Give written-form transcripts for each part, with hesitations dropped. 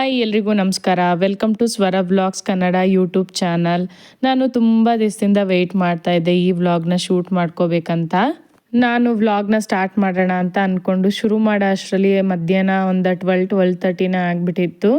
Hi ಎಲ್ರಿಗೂ ನಮಸ್ಕಾರ. Welcome to ಸ್ವರ ವ್ಲಾಗ್ಸ್ ಕನ್ನಡ ಯೂಟ್ಯೂಬ್ ಚಾನಲ್. ನಾನು ತುಂಬ ದಿವಸದಿಂದ ವೆಯ್ಟ್ ಮಾಡ್ತಾ ಇದ್ದೆ ಈ ವ್ಲಾಗ್ನ ಶೂಟ್ ಮಾಡ್ಕೋಬೇಕಂತ. ನಾನು ವ್ಲಾಗ್ನ ಸ್ಟಾರ್ಟ್ ಮಾಡೋಣ ಅಂತ ಅಂದ್ಕೊಂಡು ಶುರು ಮಾಡೋ ಅಷ್ಟರಲ್ಲಿ ಮಧ್ಯಾಹ್ನ ಒಂದು 12:30 ಆಗಿಬಿಟ್ಟಿತ್ತು.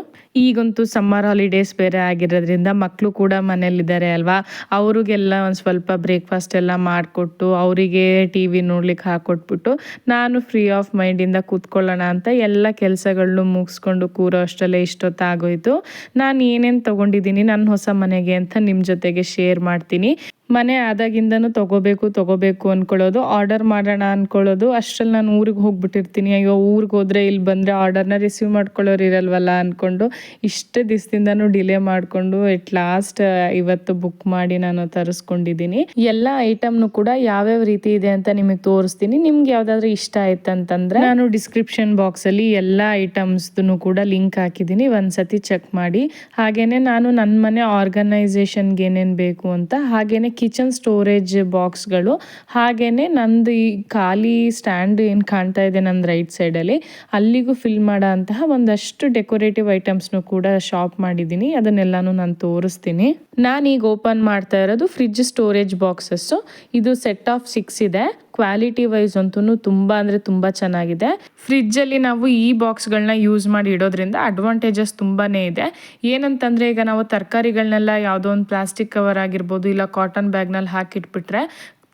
ಈಗಂತೂ ಸಮ್ಮರ್ ಹಾಲಿಡೇಸ್ ಬೇರೆ ಆಗಿರೋದ್ರಿಂದ ಮಕ್ಕಳು ಕೂಡ ಮನೇಲಿದ್ದಾರೆ ಅಲ್ವಾ, ಅವ್ರಿಗೆಲ್ಲ ಒಂದು ಸ್ವಲ್ಪ ಬ್ರೇಕ್ಫಾಸ್ಟ್ ಎಲ್ಲ ಮಾಡಿಕೊಟ್ಟು ಅವರಿಗೆ ಟಿ ವಿ ನೋಡ್ಲಿಕ್ಕೆ ಹಾಕ್ಕೊಟ್ಬಿಟ್ಟು ನಾನು ಫ್ರೀ ಆಫ್ ಮೈಂಡಿಂದ ಕೂತ್ಕೊಳ್ಳೋಣ ಅಂತ ಎಲ್ಲ ಕೆಲಸಗಳನ್ನು ಮುಗಿಸ್ಕೊಂಡು ಕೂರೋ ಅಷ್ಟರಲ್ಲೇ ಇಷ್ಟೊತ್ತಾಗೋಯ್ತು. ನಾನು ಏನೇನು ತೊಗೊಂಡಿದ್ದೀನಿ ನನ್ನ ಹೊಸ ಮನೆಗೆ ಅಂತ ನಿಮ್ಮ ಜೊತೆಗೆ ಶೇರ್ ಮಾಡ್ತೀನಿ. ಮನೆ ಆದಾಗಿಂದನೂ ತೊಗೋಬೇಕು ಅಂದ್ಕೊಳ್ಳೋದು, ಆರ್ಡರ್ ಮಾಡೋಣ ಅಂದ್ಕೊಳ್ಳೋದು, ಅಷ್ಟರಲ್ಲಿ ನಾನು ಊರಿಗೆ ಹೋಗ್ಬಿಟ್ಟಿರ್ತೀನಿ. ಅಯ್ಯೋ ಊರಿಗೆ ಹೋದರೆ ಇಲ್ಲಿ ಬಂದರೆ ಆರ್ಡರ್ನ ರಿಸೀವ್ ಮಾಡ್ಕೊಳ್ಳೋರು ಇರಲ್ವಲ್ಲ ಅಂದ್ಕೊಂಡು ಇಷ್ಟು ದಿವಸದಿಂದನೂ ಡಿಲೇ ಮಾಡಿಕೊಂಡು ಎಟ್ ಲಾಸ್ಟ್ ಇವತ್ತು ಬುಕ್ ಮಾಡಿ ನಾನು ತರಿಸ್ಕೊಂಡಿದ್ದೀನಿ. ಎಲ್ಲ ಐಟಮ್ನು ಕೂಡ ಯಾವ್ಯಾವ ರೀತಿ ಇದೆ ಅಂತ ನಿಮಗೆ ತೋರಿಸ್ತೀನಿ. ನಿಮ್ಗೆ ಯಾವುದಾದ್ರೂ ಇಷ್ಟ ಆಯ್ತಂತಂದರೆ ನಾನು ಡಿಸ್ಕ್ರಿಪ್ಷನ್ ಬಾಕ್ಸಲ್ಲಿ ಎಲ್ಲ ಐಟಮ್ಸ್ದು ಕೂಡ ಲಿಂಕ್ ಹಾಕಿದ್ದೀನಿ, ಒಂದ್ಸತಿ ಚೆಕ್ ಮಾಡಿ. ಹಾಗೆಯೇ ನಾನು ನನ್ನ ಮನೆ ಆರ್ಗನೈಸೇಷನ್ಗೆ ಏನೇನು ಬೇಕು ಅಂತ, ಹಾಗೆಯೇ ಕಿಚನ್ ಸ್ಟೋರೇಜ್ ಬಾಕ್ಸ್ಗಳು, ಹಾಗೆಯೇ ನಂದು ಈ ಖಾಲಿ ಸ್ಟ್ಯಾಂಡ್ ಏನು ಕಾಣ್ತಾ ಇದೆ ನನ್ನ ರೈಟ್ ಸೈಡಲ್ಲಿ, ಅಲ್ಲಿಗೂ ಫಿಲ್ ಮಾಡೋ ಅಂತಹ ಒಂದಷ್ಟು ಡೆಕೋರೇಟಿವ್ ಐಟಮ್ಸ್ನು ಕೂಡ ಶಾಪ್ ಮಾಡಿದ್ದೀನಿ. ಅದನ್ನೆಲ್ಲನೂ ನಾನು ತೋರಿಸ್ತೀನಿ. ನಾನೀಗ ಓಪನ್ ಮಾಡ್ತಾ ಇರೋದು ಫ್ರಿಡ್ಜ್ ಸ್ಟೋರೇಜ್ ಬಾಕ್ಸಸ್ಸು. ಇದು ಸೆಟ್ ಆಫ್ 6 ಇದೆ. ಕ್ವಾಲಿಟಿ ವೈಸ್ ಅಂತೂ ತುಂಬ ಅಂದರೆ ತುಂಬ ಚೆನ್ನಾಗಿದೆ. ಫ್ರಿಡ್ಜಲ್ಲಿ ನಾವು ಈ ಬಾಕ್ಸ್ಗಳನ್ನ ಯೂಸ್ ಮಾಡಿ ಇಡೋದ್ರಿಂದ ಅಡ್ವಾಂಟೇಜಸ್ ತುಂಬಾ ಇದೆ. ಏನಂತಂದರೆ ಈಗ ನಾವು ತರಕಾರಿಗಳನ್ನೆಲ್ಲ ಯಾವುದೋ ಒಂದು ಪ್ಲಾಸ್ಟಿಕ್ ಕವರ್ ಆಗಿರ್ಬೋದು ಇಲ್ಲ ಕಾಟನ್ ಬ್ಯಾಗ್ನಲ್ಲಿ ಹಾಕಿಟ್ಬಿಟ್ರೆ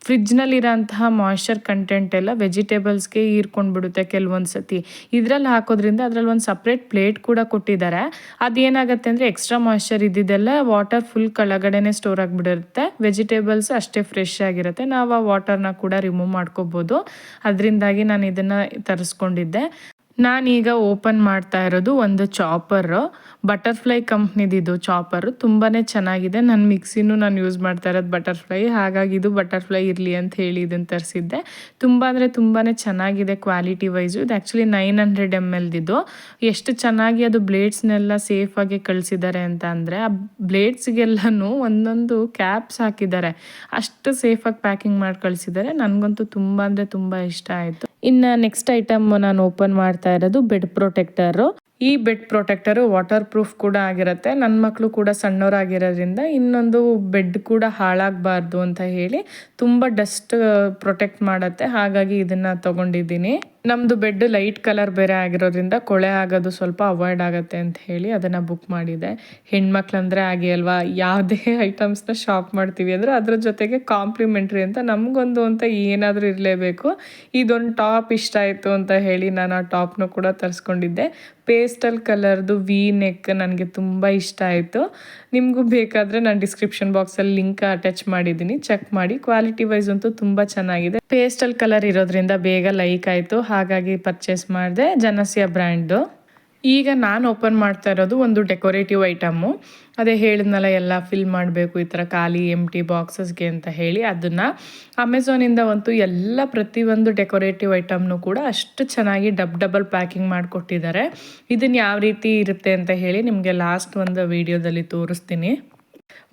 ಫ್ರಿಡ್ಜ್ನಲ್ಲಿರೋಂತಹ ಮಾಯ್ಶ್ಚರ್ ಕಂಟೆಂಟ್ ಎಲ್ಲ ವೆಜಿಟೇಬಲ್ಸ್ಗೆ ಹೀರ್ಕೊಂಡ್ಬಿಡುತ್ತೆ ಕೆಲವೊಂದು ಸತಿ. ಇದರಲ್ಲಿ ಹಾಕೋದ್ರಿಂದ ಅದರಲ್ಲಿ ಒಂದು ಸಪ್ರೇಟ್ ಪ್ಲೇಟ್ ಕೂಡ ಕೊಟ್ಟಿದ್ದಾರೆ. ಅದೇನಾಗುತ್ತೆ ಅಂದರೆ ಎಕ್ಸ್ಟ್ರಾ ಮಾಯ್ಶ್ಚರ್ ಇದ್ದಿದ್ದೆಲ್ಲ ವಾಟರ್ ಫುಲ್ ಕೆಳಗಡೆನೇ ಸ್ಟೋರ್ ಆಗಿಬಿಡಿರುತ್ತೆ. ವೆಜಿಟೇಬಲ್ಸ್ ಅಷ್ಟೇ ಫ್ರೆಶ್ ಆಗಿರುತ್ತೆ. ನಾವು ಆ ವಾಟರ್ನ ಕೂಡ ರಿಮೂವ್ ಮಾಡ್ಕೋಬೋದು. ಅದರಿಂದಾಗಿ ನಾನು ಇದನ್ನು ತರಿಸ್ಕೊಂಡಿದ್ದೆ. ನಾನೀಗ ಓಪನ್ ಮಾಡ್ತಾ ಇರೋದು ಒಂದು ಚಾಪರು, ಬಟರ್ಫ್ಲೈ ಕಂಪ್ನಿದಿದು ಚಾಪರು. ತುಂಬಾ ಚೆನ್ನಾಗಿದೆ. ನನ್ನ ಮಿಕ್ಸಿನೂ ನಾನು ಯೂಸ್ ಮಾಡ್ತಾ ಇರೋದು ಬಟರ್ಫ್ಲೈ, ಹಾಗಾಗಿ ಇದು ಬಟರ್ಫ್ಲೈ ಇರಲಿ ಅಂತ ಹೇಳಿ ಇದನ್ನು ತರಿಸಿದ್ದೆ. ತುಂಬ ಅಂದರೆ ತುಂಬಾ ಚೆನ್ನಾಗಿದೆ ಕ್ವಾಲಿಟಿ ವೈಸು. ಇದು ಆ್ಯಕ್ಚುಲಿ 900 ml ಇದು. ಎಷ್ಟು ಚೆನ್ನಾಗಿ ಅದು ಬ್ಲೇಡ್ಸ್ನೆಲ್ಲ ಸೇಫಾಗಿ ಕಳಿಸಿದ್ದಾರೆ ಅಂತ ಅಂದರೆ ಆ ಬ್ಲೇಡ್ಸ್ಗೆಲ್ಲನೂ ಒಂದೊಂದು ಕ್ಯಾಪ್ಸ್ ಹಾಕಿದ್ದಾರೆ. ಅಷ್ಟು ಸೇಫಾಗಿ ಪ್ಯಾಕಿಂಗ್ ಮಾಡಿ ಕಳಿಸಿದ್ದಾರೆ. ನನಗಂತೂ ತುಂಬ ಅಂದರೆ ತುಂಬ ಇಷ್ಟ ಆಯಿತು. ಇನ್ನು ನೆಕ್ಸ್ಟ್ ಐಟಮ್ ನಾನು ಓಪನ್ ಮಾಡ್ತಾ ಇರೋದು ಬೆಡ್ ಪ್ರೊಟೆಕ್ಟರು. ಈ ಬೆಡ್ ಪ್ರೊಟೆಕ್ಟರು ವಾಟರ್ ಪ್ರೂಫ್ ಕೂಡ ಆಗಿರುತ್ತೆ. ನನ್ನ ಮಕ್ಕಳು ಕೂಡ ಸಣ್ಣವರಾಗಿರೋದ್ರಿಂದ ಇನ್ನೊಂದು ಬೆಡ್ ಕೂಡ ಹಾಳಾಗಬಾರ್ದು ಅಂತ ಹೇಳಿ ತುಂಬ ಡಸ್ಟ್ ಪ್ರೊಟೆಕ್ಟ್ ಮಾಡುತ್ತೆ. ಹಾಗಾಗಿ ಇದನ್ನು ತೊಗೊಂಡಿದ್ದೀನಿ. ನಮ್ಮದು ಬೆಡ್ ಲೈಟ್ ಕಲರ್ ಬೇರೆ ಆಗಿರೋದ್ರಿಂದ ಕೊಳೆ ಆಗೋದು ಸ್ವಲ್ಪ ಅವಾಯ್ಡ್ ಆಗುತ್ತೆ ಅಂತ ಹೇಳಿ ಅದನ್ನು ಬುಕ್ ಮಾಡಿದೆ. ಹೆಣ್ಮಕ್ಳಂದರೆ ಹಾಗೆ ಅಲ್ವಾ, ಯಾವುದೇ ಐಟಮ್ಸ್ನ ಶಾಪ್ ಮಾಡ್ತೀವಿ ಅಂದರೆ ಅದ್ರ ಜೊತೆಗೆ ಕಾಂಪ್ಲಿಮೆಂಟ್ರಿ ಅಂತ ನಮಗೊಂದು ಅಂತ ಏನಾದರೂ ಇರಲೇಬೇಕು. ಇದೊಂದು ಟಾಪ್ ಇಷ್ಟ ಆಯಿತು ಅಂತ ಹೇಳಿ ನಾನು ಆ ಟಾಪ್ನು ಕೂಡ ತರಿಸ್ಕೊಂಡಿದ್ದೆ. ಪೇಸ್ಟಲ್ ಕಲರ್ದು ವಿ ನೆಕ್ ನನಗೆ ತುಂಬ ಇಷ್ಟ ಆಯಿತು. ನಿಮಗೂ ಬೇಕಾದರೆ ನಾನು ಡಿಸ್ಕ್ರಿಪ್ಷನ್ ಬಾಕ್ಸಲ್ಲಿ ಲಿಂಕ್ ಅಟ್ಯಾಚ್ ಮಾಡಿದ್ದೀನಿ, ಚೆಕ್ ಮಾಡಿ. ಕ್ವಾಲಿಟಿ ವೈಸ್ ಅಂತೂ ತುಂಬ ಚೆನ್ನಾಗಿದೆ. ಪೇಸ್ಟಲ್ ಕಲರ್ ಇರೋದ್ರಿಂದ ಬೇಗ ಲೈಕ್ ಆಯಿತು, ಹಾಗಾಗಿ ಪರ್ಚೇಸ್ ಮಾಡಿದೆ. ಜನಸ್ಯ ಬ್ರ್ಯಾಂಡ್ದು. ಈಗ ನಾನು ಓಪನ್ ಮಾಡ್ತಾ ಇರೋದು ಒಂದು ಡೆಕೋರೇಟಿವ್ ಐಟಮ್ಮು. ಅದೇ ಹೇಳಿದ್ನಲ್ಲ ಎಲ್ಲ ಫಿಲ್ ಮಾಡಬೇಕು ಈ ಥರ ಖಾಲಿ ಎಂಟಿ ಬಾಕ್ಸಸ್ಗೆ ಅಂತ ಹೇಳಿ. ಅದನ್ನು ಅಮೆಝಾನಿಂದ ಅಂತೂ ಎಲ್ಲ ಪ್ರತಿಯೊಂದು ಡೆಕೋರೇಟಿವ್ ಐಟಮ್ನು ಕೂಡ ಅಷ್ಟು ಚೆನ್ನಾಗಿ ಡಬಲ್ ಪ್ಯಾಕಿಂಗ್ ಮಾಡಿಕೊಟ್ಟಿದ್ದಾರೆ. ಇದನ್ನು ಯಾವ ರೀತಿ ಇರುತ್ತೆ ಅಂತ ಹೇಳಿ ನಿಮಗೆ ಲಾಸ್ಟ್ ಒಂದು ವಿಡಿಯೋದಲ್ಲಿ ತೋರಿಸ್ತೀನಿ.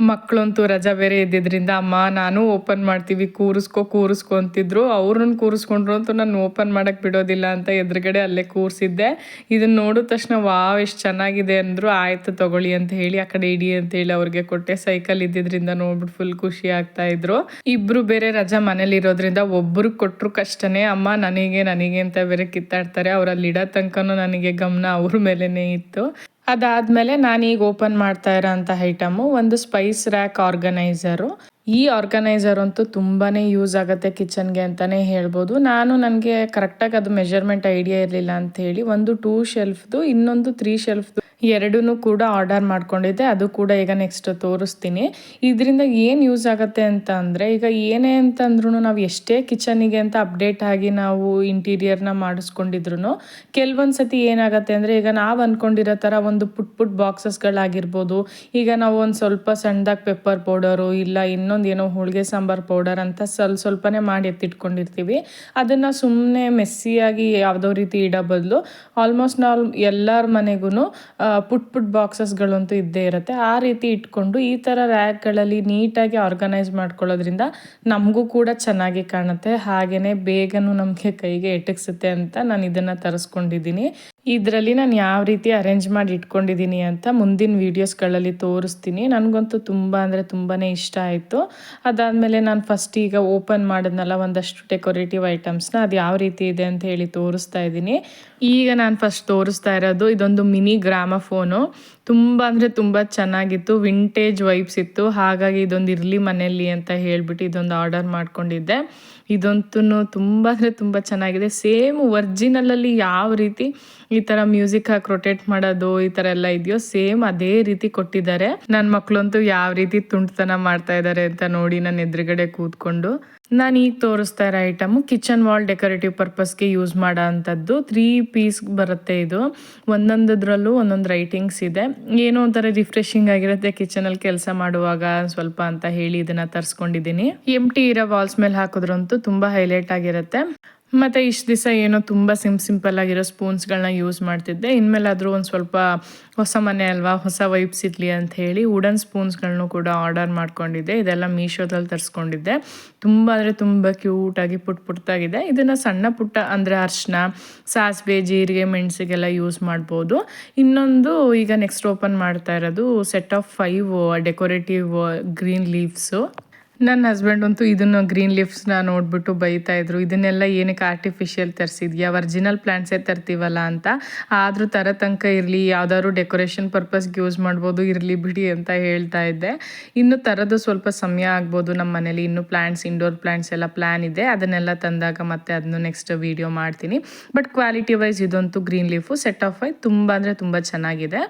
ಮಕ್ಕಳಂತೂ ರಜಾ ಬೇರೆ ಇದ್ದಿದ್ದರಿಂದ ಅಮ್ಮ ನಾನು ಓಪನ್ ಮಾಡ್ತೀವಿ ಕೂರಿಸ್ಕೊ ಅಂತಿದ್ರು. ಅವ್ರನ್ನ ಕೂರಿಸ್ಕೊಂಡ್ರು ಅಂತೂ ನಾನು ಓಪನ್ ಮಾಡೋಕ್ಕೆ ಬಿಡೋದಿಲ್ಲ ಅಂತ ಎದುರುಗಡೆ ಅಲ್ಲೇ ಕೂರಿಸಿದ್ದೆ. ಇದನ್ನು ನೋಡಿದ ತಕ್ಷಣ ವಾವ್ ಎಷ್ಟು ಚೆನ್ನಾಗಿದೆ ಅಂದರು. ಆಯಿತು ತಗೊಳ್ಳಿ ಅಂತ ಹೇಳಿ ಆ ಕಡೆ ಇಡಿ ಅಂತ ಹೇಳಿ ಅವ್ರಿಗೆ ಕೊಟ್ಟೆ. ಸೈಕಲ್ ಇದ್ದಿದ್ದರಿಂದ ನೋಡ್ಬಿಟ್ಟು ಫುಲ್ ಖುಷಿ ಆಗ್ತಾಯಿದ್ರು. ಇಬ್ಬರು ಬೇರೆ ರಜಾ ಮನೇಲಿ ಇರೋದ್ರಿಂದ ಒಬ್ಬರಿಗೆ ಕೊಟ್ಟರು ಕಷ್ಟನೇ. ಅಮ್ಮ ನನಗೆ ಅಂತ ಬೇರೆ ಕಿತ್ತಾಡ್ತಾರೆ. ಅವರಲ್ಲಿ ಇಡೋ ತನಕನೂ ನನಗೆ ಗಮನ ಅವ್ರ ಮೇಲೇ ಇತ್ತು. ಅದಾದಮೇಲೆ ನಾನೀಗ ಓಪನ್ ಮಾಡ್ತಾ ಇರೋಂಥ ಐಟಮು ಒಂದು ಸ್ಪೈಸ್ ರ್ಯಾಕ್ ಆರ್ಗನೈಸರು. ಈ ಆರ್ಗನೈಸರ್ ಅಂತೂ ತುಂಬಾ ಯೂಸ್ ಆಗುತ್ತೆ ಕಿಚನ್ಗೆ ಅಂತಲೇ ಹೇಳ್ಬೋದು. ನನಗೆ ಕರೆಕ್ಟಾಗಿ ಅದು ಮೆಜರ್ಮೆಂಟ್ ಐಡಿಯಾ ಇರಲಿಲ್ಲ ಅಂಥೇಳಿ ಒಂದು 2 ಶೆಲ್ಫ್ದು ಇನ್ನೊಂದು 3 ಶೆಲ್ಫ್ದು ಎರಡೂ ಕೂಡ ಆರ್ಡರ್ ಮಾಡ್ಕೊಂಡಿದ್ದೆ. ಅದು ಕೂಡ ಈಗ ನೆಕ್ಸ್ಟ್ ತೋರಿಸ್ತೀನಿ. ಇದರಿಂದ ಏನು ಯೂಸ್ ಆಗುತ್ತೆ ಅಂತ ಅಂದರೆ, ಈಗ ಏನೇ ಅಂತಂದ್ರೂ ನಾವು ಎಷ್ಟೇ ಕಿಚನಿಗೆ ಅಂತ ಅಪ್ಡೇಟ್ ಆಗಿ ನಾವು ಇಂಟೀರಿಯರ್ನ ಮಾಡಿಸ್ಕೊಂಡಿದ್ರು ಕೆಲವೊಂದು ಸತಿ ಏನಾಗುತ್ತೆ ಅಂದರೆ, ಈಗ ನಾವು ಅಂದ್ಕೊಂಡಿರೋ ಥರ ಒಂದು ಪುಟ್ ಬಾಕ್ಸಸ್ಗಳಾಗಿರ್ಬೋದು, ಈಗ ನಾವು ಒಂದು ಸ್ವಲ್ಪ ಸಣ್ಣದಾಗಿ ಪೆಪ್ಪರ್ ಪೌಡರು ಇಲ್ಲ ಇನ್ನೊಂದು ಏನೋ ಹೋಳಿಗೆ ಸಾಂಬಾರು ಪೌಡರ್ ಅಂತ ಸ್ವಲ್ಪನೇ ಮಾಡಿ ಎತ್ತಿಟ್ಕೊಂಡಿರ್ತೀವಿ. ಅದನ್ನು ಸುಮ್ಮನೆ ಮೆಸ್ಸಿಯಾಗಿ ಯಾವುದೋ ರೀತಿ ಇಡೋ ಬದಲು ಆಲ್ಮೋಸ್ಟ್ ನಾವು ಎಲ್ಲರ ಮನೆಗೂ ಪುಟ್ ಬಾಕ್ಸಸ್ಗಳಂತೂ ಇದ್ದೇ ಇರುತ್ತೆ. ಆ ರೀತಿ ಇಟ್ಕೊಂಡು ಈ ಥರ ರ್ಯಾಕ್ಗಳಲ್ಲಿ ನೀಟಾಗಿ ಆರ್ಗನೈಸ್ ಮಾಡ್ಕೊಳ್ಳೋದ್ರಿಂದ ನಮಗೂ ಕೂಡ ಚೆನ್ನಾಗಿ ಕಾಣುತ್ತೆ. ಹಾಗೆಯೇ ಬೇಗನೂ ನಮಗೆ ಕೈಗೆ ಎಟಕ್ಸುತ್ತೆ ಅಂತ ನಾನು ಇದನ್ನು ತರಿಸ್ಕೊಂಡಿದ್ದೀನಿ. ಇದರಲ್ಲಿ ನಾನು ಯಾವ ರೀತಿ ಅರೇಂಜ್ ಮಾಡಿ ಇಟ್ಕೊಂಡಿದ್ದೀನಿ ಅಂತ ಮುಂದಿನ ವೀಡಿಯೋಸ್ಗಳಲ್ಲಿ ತೋರಿಸ್ತೀನಿ. ನನಗಂತೂ ತುಂಬ ಅಂದರೆ ತುಂಬಾ ಇಷ್ಟ ಆಯಿತು. ಅದಾದಮೇಲೆ ನಾನು ಫಸ್ಟ್ ಈಗ ಓಪನ್ ಮಾಡಿದ್ನಲ್ಲ ಒಂದಷ್ಟು ಡೆಕೋರೇಟಿವ್ ಐಟಮ್ಸ್ನ, ಅದು ಯಾವ ರೀತಿ ಇದೆ ಅಂತ ಹೇಳಿ ತೋರಿಸ್ತಾ ಇದ್ದೀನಿ. ಈಗ ನಾನು ಫಸ್ಟ್ ತೋರಿಸ್ತಾ ಇರೋದು ಇದೊಂದು ಮಿನಿ ಗ್ರಾಮಫೋನು. ತುಂಬ ಅಂದರೆ ತುಂಬ ಚೆನ್ನಾಗಿತ್ತು, ವಿಂಟೇಜ್ ವೈಬ್ಸ್ ಇತ್ತು. ಹಾಗಾಗಿ ಇದೊಂದು ಇರಲಿ ಮನೆಯಲ್ಲಿ ಅಂತ ಹೇಳಿಬಿಟ್ಟು ಇದೊಂದು ಆರ್ಡರ್ ಮಾಡ್ಕೊಂಡಿದ್ದೆ. ಇದಂತೂ ತುಂಬ ಅಂದರೆ ತುಂಬ ಚೆನ್ನಾಗಿದೆ. ಸೇಮ್ ಒರ್ಜಿನಲಲ್ಲಿ ಯಾವ ರೀತಿ ಈ ಥರ ಮ್ಯೂಸಿಕ್ ಹಾಕಿ ರೊಟೇಟ್ ಮಾಡೋದು ಈ ಥರ ಎಲ್ಲ ಇದೆಯೋ ಸೇಮ್ ಅದೇ ರೀತಿ ಕೊಟ್ಟಿದ್ದಾರೆ. ನನ್ನ ಮಕ್ಕಳಂತೂ ಯಾವ ರೀತಿ ತುಂಟತನ ಮಾಡ್ತಾ ಇದ್ದಾರೆ ಅಂತ ನೋಡಿ ನನ್ನ ಎದುರುಗಡೆ ಕೂತ್ಕೊಂಡು. ನಾನು ಈಗ ತೋರಿಸ್ತಾ ಇರೋ ಐಟಮು ಕಿಚನ್ ವಾಲ್ ಡೆಕೋರೇಟಿವ್ ಪರ್ಪಸ್ಗೆ ಯೂಸ್ ಮಾಡೋ ಅಂಥದ್ದು. 3 ಪೀಸ್ ಬರುತ್ತೆ ಇದು. ಒಂದೊಂದರಲ್ಲೂ ಒಂದೊಂದು ರೈಟಿಂಗ್ಸ್ ಇದೆ. ಏನೋ ಒಂಥರ ರಿಫ್ರೆಶಿಂಗ್ ಆಗಿರುತ್ತೆ ಕಿಚನಲ್ಲಿ ಕೆಲಸ ಮಾಡುವಾಗ ಸ್ವಲ್ಪ ಅಂತ ಹೇಳಿ ಇದನ್ನು ತರಿಸ್ಕೊಂಡಿದ್ದೀನಿ. ಎಂಟಿ ಇರೋ ವಾಲ್ಸ್ ಮೇಲೆ ಹಾಕಿದ್ರಂತೂ ತುಂಬ ಹೈಲೈಟ್ ಆಗಿರುತ್ತೆ. ಮತ್ತು ಇಷ್ಟು ದಿವಸ ಏನೋ ತುಂಬ ಸಿಂಪಲ್ ಆಗಿರೋ ಸ್ಪೂನ್ಸ್ಗಳನ್ನ ಯೂಸ್ ಮಾಡ್ತಿದ್ದೆ. ಇನ್ಮೇಲಾದರೂ ಒಂದು ಸ್ವಲ್ಪ ಹೊಸ ಮನೆ ಅಲ್ವಾ, ಹೊಸ ವೈಬ್ಸ್ ಇರಲಿ ಅಂತ ಹೇಳಿ ವುಡನ್ ಸ್ಪೂನ್ಸ್ಗಳನ್ನು ಕೂಡ ಆರ್ಡರ್ ಮಾಡ್ಕೊಂಡಿದ್ದೆ. ಇದೆಲ್ಲ ಮೀಶೋದಲ್ಲಿ ತರಿಸ್ಕೊಂಡಿದ್ದೆ. ತುಂಬ ಅಂದರೆ ತುಂಬ ಕ್ಯೂಟಾಗಿ ಪುಟ್ಟಾಗಿದೆ. ಇದನ್ನು ಸಣ್ಣ ಪುಟ್ಟ ಅಂದರೆ ಅರಿಶಿನ, ಸಾಸಿವೆ, ಜೀರಿಗೆ, ಮೆಣಸಿಗೆಲ್ಲ ಯೂಸ್ ಮಾಡ್ಬೋದು. ಇನ್ನೊಂದು ಈಗ ನೆಕ್ಸ್ಟ್ ಓಪನ್ ಮಾಡ್ತಾ ಇರೋದು set of 5 decorative green leaves. ನನ್ನ ಹಸ್ಬೆಂಡ್ ಅಂತೂ ಇದನ್ನು ಗ್ರೀನ್ ಲೀವ್ಸ್ನ ನೋಡಿಬಿಟ್ಟು ಬೈತಾಯಿದ್ರು, ಇದನ್ನೆಲ್ಲ ಏನಕ್ಕೆ ಆರ್ಟಿಫಿಷಿಯಲ್ ತರಿಸಿದ್ಯಾ, ಒರಿಜಿನಲ್ ಪ್ಲ್ಯಾಂಟ್ಸೇ ತರ್ತೀವಲ್ಲ ಅಂತ. ಆದರೂ ತನಕ ಇರಲಿ, ಯಾವುದಾದ್ರು ಡೆಕೋರೇಷನ್ ಪರ್ಪಸ್ಗೆ ಯೂಸ್ ಮಾಡ್ಬೋದು, ಇರಲಿ ಬಿಡಿ ಅಂತ ಹೇಳ್ತಾ ಇದ್ದೆ. ಇನ್ನು ತರೋದು ಸ್ವಲ್ಪ ಸಮಯ ಆಗ್ಬೋದು ನಮ್ಮ ಮನೇಲಿ. ಇನ್ನೂ ಪ್ಲ್ಯಾಂಟ್ಸ್, ಇಂಡೋರ್ ಪ್ಲ್ಯಾಂಟ್ಸ್ ಎಲ್ಲ ಪ್ಲ್ಯಾನ್ ಇದೆ. ಅದನ್ನೆಲ್ಲ ತಂದಾಗ ಮತ್ತೆ ಅದನ್ನು ನೆಕ್ಸ್ಟ್ ವೀಡಿಯೋ ಮಾಡ್ತೀನಿ. ಬಟ್ ಕ್ವಾಲಿಟಿ ವೈಸ್ ಇದಂತೂ ಗ್ರೀನ್ ಲೀಫು ಸೆಟ್ ಆಫ್ 5 ತುಂಬ ಅಂದರೆ ತುಂಬ ಚೆನ್ನಾಗಿದೆ.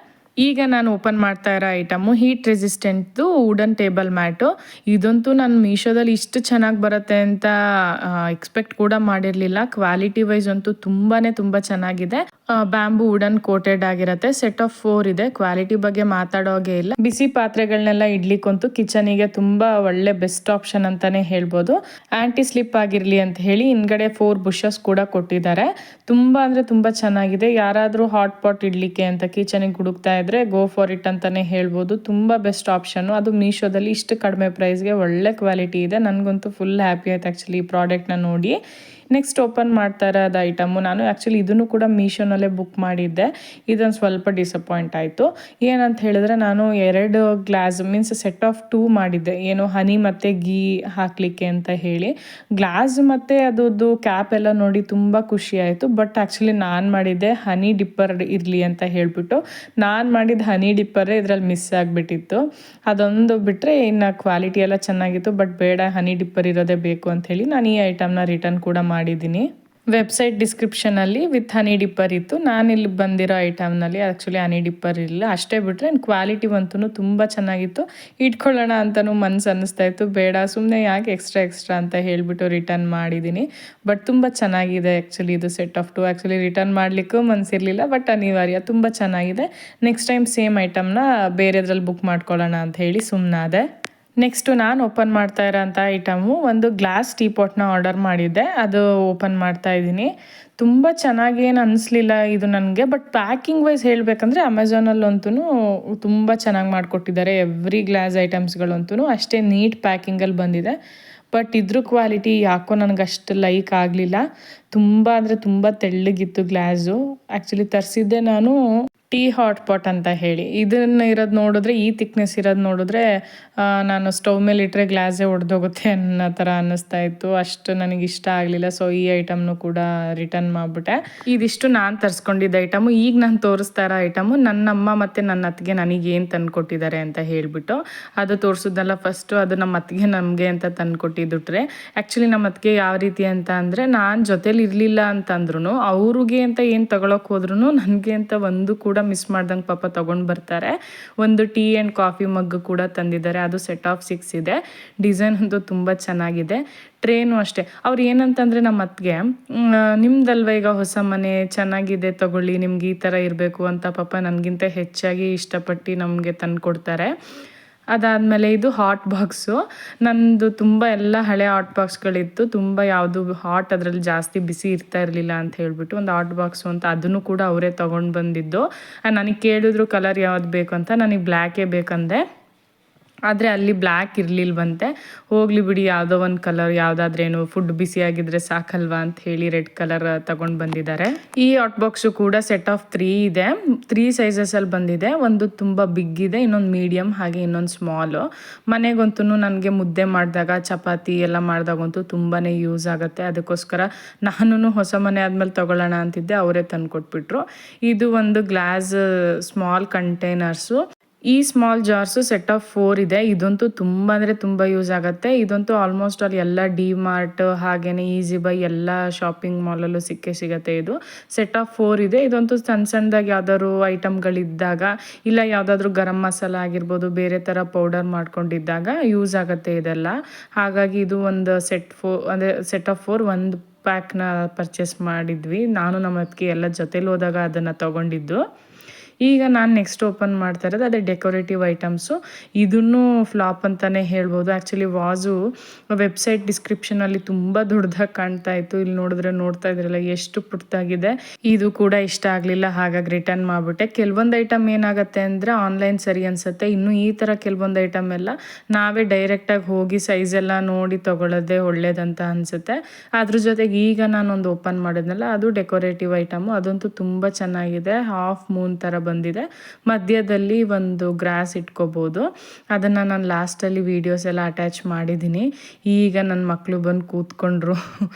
ಈಗ ನಾನು ಓಪನ್ ಮಾಡ್ತಾ ಇರೋ ಐಟಮು ಹೀಟ್ ರೆಸಿಸ್ಟೆಂಟ್ದು ವುಡನ್ ಟೇಬಲ್ ಮ್ಯಾಟು. ಇದಂತೂ ನಾನು ಮೀಶೋದಲ್ಲಿ ಇಷ್ಟು ಚೆನ್ನಾಗಿ ಬರುತ್ತೆ ಅಂತ ಎಕ್ಸ್ಪೆಕ್ಟ್ ಕೂಡ ಮಾಡಿರಲಿಲ್ಲ. ಕ್ವಾಲಿಟಿ ವೈಸ್ ಅಂತೂ ತುಂಬಾ ತುಂಬ ಚೆನ್ನಾಗಿದೆ. ಬ್ಯಾಂಬೂ ವುಡನ್ ಕೋಟೆಡ್ ಆಗಿರುತ್ತೆ. ಸೆಟ್ ಆಫ್ 4 ಇದೆ. ಕ್ವಾಲಿಟಿ ಬಗ್ಗೆ ಮಾತಾಡೋಗೆ ಇಲ್ಲ. ಬಿಸಿ ಪಾತ್ರೆಗಳನ್ನೆಲ್ಲ ಇಡ್ಲಿಕ್ಕಂತೂ ಕಿಚನಿಗೆ ತುಂಬ ಒಳ್ಳೆ ಬೆಸ್ಟ್ ಆಪ್ಷನ್ ಅಂತಾನೆ ಹೇಳ್ಬೋದು. ಆಂಟಿ ಸ್ಲಿಪ್ ಆಗಿರಲಿ ಅಂತ ಹೇಳಿ ಹಿಂದ್ಗಡೆ 4 ಬುಷಸ್ ಕೂಡ ಕೊಟ್ಟಿದ್ದಾರೆ. ತುಂಬ ಅಂದರೆ ತುಂಬ ಚೆನ್ನಾಗಿದೆ. ಯಾರಾದರೂ ಹಾಟ್ ಪಾಟ್ ಇಡ್ಲಿಕ್ಕೆ ಅಂತ ಕಿಚನಿಗೆ ಹುಡುಕ್ತಾ ಇದ್ರೆ ಗೋ ಫಾರ್ ಇಟ್ ಅಂತಾನೆ ಹೇಳ್ಬೋದು. ತುಂಬ ಬೆಸ್ಟ್ ಆಪ್ಷನ್ನು. ಅದು ಮೀಶೋದಲ್ಲಿ ಇಷ್ಟು ಕಡಿಮೆ ಪ್ರೈಸ್ಗೆ ಒಳ್ಳೆ ಕ್ವಾಲಿಟಿ ಇದೆ. ನನಗಂತೂ ಫುಲ್ ಹ್ಯಾಪಿ ಆಯ್ತು ಆ್ಯಕ್ಚುಲಿ ಈ ಪ್ರಾಡಕ್ಟ್ನ ನೋಡಿ. ನೆಕ್ಸ್ಟ್ ಓಪನ್ ಮಾಡ್ತಾ ಇರೋದು ಐಟಮು, ನಾನು ಆ್ಯಕ್ಚುಲಿ ಇದನ್ನು ಕೂಡ ಮೀಶೋನಲ್ಲೇ ಬುಕ್ ಮಾಡಿದ್ದೆ. ಇದೊಂದು ಸ್ವಲ್ಪ ಡಿಸಪಾಯಿಂಟ್ ಆಯಿತು. ಏನಂತ ಹೇಳಿದ್ರೆ ನಾನು 2 ಗ್ಲಾಸ್ ಮೀನ್ಸ್ ಸೆಟ್ ಆಫ್ 2 ಮಾಡಿದ್ದೆ. ಏನು ಹನಿ ಮತ್ತು ಗೀ ಹಾಕಲಿಕ್ಕೆ ಅಂತ ಹೇಳಿ. ಗ್ಲಾಸ್ ಮತ್ತು ಅದರದ್ದು ಕ್ಯಾಪ್ ಎಲ್ಲ ನೋಡಿ ತುಂಬ ಖುಷಿ ಆಯಿತು. ಬಟ್ ಆ್ಯಕ್ಚುಲಿ ನಾನು ಮಾಡಿದ್ದೆ ಹನಿ ಡಿಪ್ಪರ್ ಇರಲಿ ಅಂತ ಹೇಳಿಬಿಟ್ಟು. ನಾನು ಮಾಡಿದ ಹನಿ ಡಿಪ್ಪರೇ ಇದರಲ್ಲಿ ಮಿಸ್ ಆಗಿಬಿಟ್ಟಿತ್ತು. ಅದೊಂದು ಬಿಟ್ಟರೆ ಇನ್ನು ಕ್ವಾಲಿಟಿ ಎಲ್ಲ ಚೆನ್ನಾಗಿತ್ತು. ಬಟ್ ಬೇಡ, ಹನಿ ಡಿಪ್ಪರ್ ಇರೋದೇ ಬೇಕು ಅಂತ ಹೇಳಿ ನಾನು ಈ ಐಟಮ್ನ ರಿಟರ್ನ್ ಕೂಡ ಮಾಡಿದ್ದೀನಿ. ವೆಬ್ಸೈಟ್ ಡಿಸ್ಕ್ರಿಪ್ಷನಲ್ಲಿ ವಿತ್ ಹನಿ ಡಿಪ್ಪರ್ ಇತ್ತು. ನಾನಿಲ್ಲಿ ಬಂದಿರೋ ಐಟಮ್ನಲ್ಲಿ ಆ್ಯಕ್ಚುಲಿ ಹನಿ ಡಿಪ್ಪರ್ ಇಲ್ಲ. ಅಷ್ಟೇ ಬಿಟ್ಟರೆ ಕ್ವಾಲಿಟಿ ಅಂತೂ ತುಂಬ ಚೆನ್ನಾಗಿತ್ತು. ಇಟ್ಕೊಳ್ಳೋಣ ಅಂತಲೂ ಮನಸ್ಸು ಅನ್ನಿಸ್ತಾ ಇತ್ತು. ಬೇಡ, ಸುಮ್ಮನೆ ಯಾಕೆ ಎಕ್ಸ್ಟ್ರಾ ಅಂತ ಹೇಳಿಬಿಟ್ಟು ರಿಟರ್ನ್ ಮಾಡಿದ್ದೀನಿ. ಬಟ್ ತುಂಬ ಚೆನ್ನಾಗಿದೆ ಆ್ಯಕ್ಚುಲಿ ಇದು ಸೆಟ್ ಆಫ್ 2. ಆ್ಯಕ್ಚುಲಿ ರಿಟರ್ನ್ ಮಾಡಲಿಕ್ಕೂ ಮನಸ್ಸಿರಲಿಲ್ಲ, ಬಟ್ ಅನಿವಾರ್ಯ. ತುಂಬ ಚೆನ್ನಾಗಿದೆ. ನೆಕ್ಸ್ಟ್ ಟೈಮ್ ಸೇಮ್ ಐಟಮ್ನ ಬೇರೆದ್ರಲ್ಲಿ ಬುಕ್ ಮಾಡ್ಕೊಳ್ಳೋಣ ಅಂತ ಹೇಳಿ ಸುಮ್ಮನಾದೆ. ನೆಕ್ಸ್ಟು ನಾನು ಓಪನ್ ಮಾಡ್ತಾ ಇರೋಂಥ ಐಟಮು ಒಂದು ಗ್ಲಾಸ್ ಟೀ ಪಾಟ್ನ ಆರ್ಡರ್ ಮಾಡಿದ್ದೆ. ಅದು ಓಪನ್ ಮಾಡ್ತಾ ಇದ್ದೀನಿ. ತುಂಬ ಚೆನ್ನಾಗೇನು ಅನ್ನಿಸ್ಲಿಲ್ಲ ಇದು ನನಗೆ. ಬಟ್ ಪ್ಯಾಕಿಂಗ್ ವೈಸ್ ಹೇಳಬೇಕಂದ್ರೆ ಅಮೆಝಾನಲ್ಲಂತೂ ತುಂಬ ಚೆನ್ನಾಗಿ ಮಾಡಿಕೊಟ್ಟಿದ್ದಾರೆ. ಎವ್ರಿ ಗ್ಲಾಸ್ ಐಟಮ್ಸ್ಗಳಂತೂ ಅಷ್ಟೇ ನೀಟ್ ಪ್ಯಾಕಿಂಗಲ್ಲಿ ಬಂದಿದೆ. ಬಟ್ ಇದ್ರ ಕ್ವಾಲಿಟಿ ಯಾಕೋ ನನಗೆ ಅಷ್ಟು ಲೈಕ್ ಆಗಲಿಲ್ಲ. ತುಂಬ ಅಂದರೆ ತುಂಬ ತೆಳ್ಳಗಿತ್ತು ಗ್ಲಾಸು. ಆ್ಯಕ್ಚುಲಿ ತರಿಸಿದ್ದೆ ನಾನು ಟೀ ಹಾಟ್ ಪಾಟ್ ಅಂತ ಹೇಳಿ. ಇದನ್ನು ಇರೋದು ನೋಡಿದ್ರೆ, ಈ ಥಿಕ್ನೆಸ್ ಇರೋದು ನೋಡಿದ್ರೆ ನಾನು ಸ್ಟವ್ ಮೇಲೆ ಇಟ್ಟರೆ ಗ್ಲಾಸೇ ಒಡೆದೋಗುತ್ತೆ ಅನ್ನೋ ಥರ ಅನ್ನಿಸ್ತಾ ಇತ್ತು. ಅಷ್ಟು ನನಗೆ ಇಷ್ಟ ಆಗಲಿಲ್ಲ. ಸೊ ಈ ಐಟಮ್ನು ಕೂಡ ರಿಟರ್ನ್ ಮಾಡಿಬಿಟ್ಟೆ. ಇದಿಷ್ಟು ನಾನು ತರಿಸ್ಕೊಂಡಿದ್ದ ಐಟಮು. ಈಗ ನಾನು ತೋರಿಸ್ತಾ ಇರೋ ಐಟಮು ನನ್ನಮ್ಮ ಮತ್ತು ನನ್ನ ಅತ್ತಿಗೆ ನನಗೇನು ತಂದು ಕೊಟ್ಟಿದ್ದಾರೆ ಅಂತ ಹೇಳಿಬಿಟ್ಟು ಅದು ತೋರಿಸಿದ್ನಲ್ಲ ಫಸ್ಟು. ಅದು ನಮ್ಮ ಅತ್ತಿಗೆ ನಮಗೆ ಅಂತ ತಂದು ಕೊಟ್ಟಿದ್ದುಟ್ರೆ. ಆ್ಯಕ್ಚುಲಿ ನಮ್ಮ ಅತ್ತಿಗೆ ಯಾವ ರೀತಿ ಅಂತ ಅಂದರೆ, ನಾನು ಜೊತೇಲಿ ಇರಲಿಲ್ಲ ಅಂತಂದ್ರೂ ಅವ್ರಿಗೆ ಅಂತ ಏನು ತೊಗೊಳಕ್ಕೆ ಹೋದ್ರೂ ನನಗೆ ಅಂತ ಒಂದು ಕೂಡ ಮಿಸ್ ಮಾಡ್ದಂಗೆ ಪಾಪ ತೊಗೊಂಡು ಬರ್ತಾರೆ. ಒಂದು ಟೀ ಆ್ಯಂಡ್ ಕಾಫಿ ಮಗ್ ಕೂಡ ತಂದಿದ್ದಾರೆ. ಅದು ಸೆಟ್ ಆಫ್ 6 ಇದೆ. ಡಿಸೈನ್ ಅಂತೂ ತುಂಬ ಚೆನ್ನಾಗಿದೆ. ಟ್ರೇನು ಅಷ್ಟೇ. ಅವ್ರು ಏನಂತಂದರೆ ನಮ್ಮ ಅತ್ತಿಗೆ, ನಿಮ್ದಲ್ವ ಈಗ ಹೊಸ ಮನೆ, ಚೆನ್ನಾಗಿದೆ ತಗೊಳ್ಳಿ, ನಿಮ್ಗೆ ಈ ಥರ ಇರಬೇಕು ಅಂತ ಪಾಪ ನನಗಿಂತ ಹೆಚ್ಚಾಗಿ ಇಷ್ಟಪಟ್ಟು ನಮಗೆ ತಂದು ಕೊಡ್ತಾರೆ. ಅದಾದಮೇಲೆ ಇದು ಹಾಟ್ ಬಾಕ್ಸು. ನಂದು ತುಂಬ ಎಲ್ಲ ಹಳೆ ಹಾಟ್ ಬಾಕ್ಸ್ಗಳಿತ್ತು. ತುಂಬ ಯಾವುದು ಹಾಟ್ ಅದರಲ್ಲಿ ಜಾಸ್ತಿ ಬಿಸಿ ಇರ್ತಾ ಇರಲಿಲ್ಲ ಅಂತ ಹೇಳಿಬಿಟ್ಟು ಒಂದು ಹಾಟ್ ಬಾಕ್ಸು ಅಂತ ಅದನ್ನು ಕೂಡ ಅವರೇ ತೊಗೊಂಡು ಬಂದಿದ್ದು. ನನಗೆ ಕೇಳಿದ್ರು ಕಲರ್ ಯಾವ್ದು ಬೇಕು ಅಂತ. ನನಗೆ ಬ್ಲ್ಯಾಕೇ ಬೇಕಂದೆ. ಆದರೆ ಅಲ್ಲಿ ಬ್ಲ್ಯಾಕ್ ಇರಲಿಲ್ವಂತೆ. ಹೋಗಲಿ ಬಿಡಿ, ಯಾವುದೋ ಒಂದು ಕಲರ್ ಯಾವುದಾದ್ರೇನು ಫುಡ್ ಬಿಸಿಯಾಗಿದ್ದರೆ ಸಾಕಲ್ವಾ ಅಂತ ಹೇಳಿ ರೆಡ್ ಕಲರ್ ತಗೊಂಡು ಬಂದಿದ್ದಾರೆ. ಈ ಹಾಟ್ ಬಾಕ್ಸು ಕೂಡ ಸೆಟ್ ಆಫ್ 3 ಇದೆ. 3 ಸೈಜಸಲ್ಲಿ ಬಂದಿದೆ. ಒಂದು ತುಂಬ ಬಿಗ್ ಇದೆ, ಇನ್ನೊಂದು ಮೀಡಿಯಮ್, ಹಾಗೆ ಇನ್ನೊಂದು ಸ್ಮಾಲು. ಮನೆಗಂತೂ ನನಗೆ ಮುದ್ದೆ ಮಾಡಿದಾಗ ಚಪಾತಿ ಎಲ್ಲ ಮಾಡಿದಾಗಂತೂ ತುಂಬಾ ಯೂಸ್ ಆಗುತ್ತೆ. ಅದಕ್ಕೋಸ್ಕರ ನಾನು ಹೊಸ ಮನೆ ಆದಮೇಲೆ ತೊಗೊಳ್ಳೋಣ ಅಂತಿದ್ದೆ, ಅವರೇ ತಂದು ಕೊಟ್ಬಿಟ್ರು. ಇದು ಒಂದು ಗ್ಲಾಸ್ ಸ್ಮಾಲ್ ಕಂಟೈನರ್ಸು. ಈ ಸ್ಮಾಲ್ ಜಾರ್ಸು ಸೆಟ್ ಆಫ್ 4 ಇದೆ. ಇದಂತೂ ತುಂಬ ಅಂದರೆ ತುಂಬ ಯೂಸ್ ಆಗುತ್ತೆ. ಇದಂತೂ ಆಲ್ಮೋಸ್ಟ್ ಅಲ್ಲಿ ಎಲ್ಲ ಡಿ ಮಾರ್ಟ್ ಹಾಗೆಯೇ ಈಸಿ ಬೈ ಎಲ್ಲ ಶಾಪಿಂಗ್ ಮಾಲಲ್ಲೂ ಸಿಗುತ್ತೆ. ಇದು ಸೆಟ್ ಆಫ್ 4 ಇದೆ. ಇದಂತೂ ಸಣ್ಣದಾಗಿ ಯಾವ್ದಾದ್ರು ಐಟಮ್ಗಳಿದ್ದಾಗ, ಇಲ್ಲ ಯಾವುದಾದ್ರೂ ಗರಂ ಮಸಾಲ ಆಗಿರ್ಬೋದು, ಬೇರೆ ಥರ ಪೌಡರ್ ಮಾಡ್ಕೊಂಡಿದ್ದಾಗ ಯೂಸ್ ಆಗುತ್ತೆ ಇದೆಲ್ಲ. ಹಾಗಾಗಿ ಇದು ಒಂದು ಸೆಟ್ ಆಫ್ 4 ಒಂದು ಪ್ಯಾಕ್ನ ಪರ್ಚೇಸ್ ಮಾಡಿದ್ವಿ. ನಾನು ನಮ್ಮ ಅತ್ತಿಗೆ ಎಲ್ಲ ಜೊತೆಲಿ ಹೋದಾಗ ಅದನ್ನು ತೊಗೊಂಡಿದ್ದು. ಈಗ ನಾನು ನೆಕ್ಸ್ಟ್ ಓಪನ್ ಮಾಡ್ತಾ ಇರೋದು ಅದೇ ಡೆಕೋರೇಟಿವ್ ಐಟಮ್ಸು. ಇದನ್ನು ಫ್ಲಾಪ್ ಅಂತಲೇ ಹೇಳ್ಬೋದು. ಆ್ಯಕ್ಚುಲಿ ವಾಸು ವೆಬ್ಸೈಟ್ ಡಿಸ್ಕ್ರಿಪ್ಷನಲ್ಲಿ ತುಂಬ ದೊಡ್ಡದಾಗಿ ಕಾಣ್ತಾ ಇತ್ತು. ಇಲ್ಲಿ ನೋಡ್ತಾ ಇದ್ರಲ್ಲ ಎಷ್ಟು ಪುಟ್ಟದಾಗಿದೆ. ಇದು ಕೂಡ ಇಷ್ಟ ಆಗಲಿಲ್ಲ, ಹಾಗಾಗಿ ರಿಟರ್ನ್ ಮಾಡಿಬಿಟ್ಟೆ. ಕೆಲವೊಂದು ಐಟಮ್ ಏನಾಗುತ್ತೆ ಅಂದರೆ ಆನ್ಲೈನ್ ಸರಿ ಅನಿಸುತ್ತೆ. ಇನ್ನು ಈ ಥರ ಕೆಲವೊಂದು ಐಟಮ್ ಎಲ್ಲ ನಾವೇ ಡೈರೆಕ್ಟಾಗಿ ಹೋಗಿ ಸೈಜೆಲ್ಲ ನೋಡಿ ತೊಗೊಳ್ಳೋದೇ ಒಳ್ಳೇದಂತ ಅನಿಸುತ್ತೆ. ಅದ್ರ ಜೊತೆಗೆ ಈಗ ನಾನೊಂದು ಓಪನ್ ಮಾಡಿದ್ನಲ್ಲ, ಅದು ಡೆಕೋರೇಟಿವ್ ಐಟಮು. ಅದಂತೂ ತುಂಬ ಚೆನ್ನಾಗಿದೆ. ಹಾಫ್ ಮೂನ್ ಥರ ಬಂದಿದೆ. ಮಧ್ಯದಲ್ಲಿ ಒಂದು ಗ್ರಾಸ್ ಇಟ್ಕೋಬೋದು. ಅದನ್ನು ನಾನು ಲಾಸ್ಟಲ್ಲಿ ವೀಡಿಯೋಸ್ ಎಲ್ಲ ಅಟ್ಯಾಚ್ ಮಾಡಿದ್ದೀನಿ. ಈಗ ನನ್ನ ಮಕ್ಕಳು ಬಂದು ಕೂತ್ಕೊಂಡ್ರು,